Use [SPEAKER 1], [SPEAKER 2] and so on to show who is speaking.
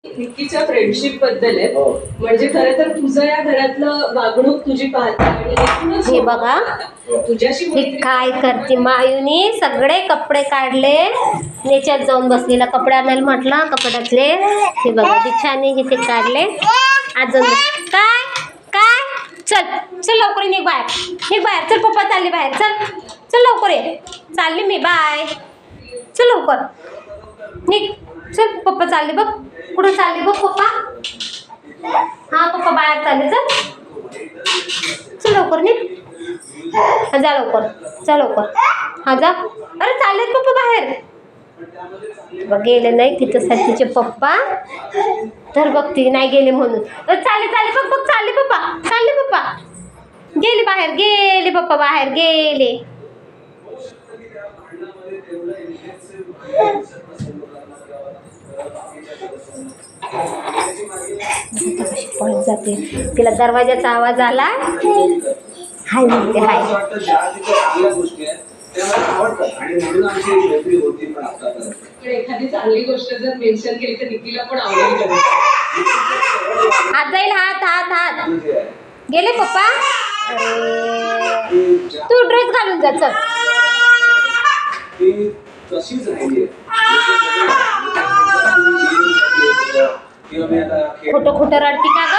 [SPEAKER 1] निक्कीच्या friendship बद्दल आहे. म्हणजे खरं तर तुझं या घरातलं वागणूक तुझी पाहते आणि
[SPEAKER 2] हे बघा
[SPEAKER 1] तुझ्याशी
[SPEAKER 2] हे काय करते मायूनी. सगळे कपडे काढले, याच्यात जाऊन बसलेला कपडे आणायला म्हटलं कपड्यातले. हे बघा बिछाने हे ते काढले. आज जाऊन काय काय चल चल लवकर निघ बाहेर, निघ बाहेर. चल पप्पा चालले बाहेर. चल चल लवकर ये. चालली मी, बाय. चल लवकर निघ. चल पप्पा चालले बघ. कुठं चालले बघ पप्पा. हा पप्पा बाहेर चालले. चल चल लवकर निघ. हा जा लवकर, जा लवकर. हा जा. अरे चाललेत पप्पा बाहेर. गेले नाही तिथं तिचे पप्पा. तर बघते नाही गेले म्हणून. तर चालले चालले बघ बघ. चालले पप्पा, चालले पप्पा. गेले बाहेर, गेले पप्पा बाहेर गेले. पळत जाते. तिला दरवाजाचा आवाज आला. हाय म्हणते हाय.
[SPEAKER 1] एखादी चांगली गोष्ट जर मेन्शन केली तर निकीला पण आवडेल.
[SPEAKER 2] हात जाईल. हात हात हात गेले पप्पा. तू ड्रेस घालून जा. चल खोटं खोटं रडती का ग.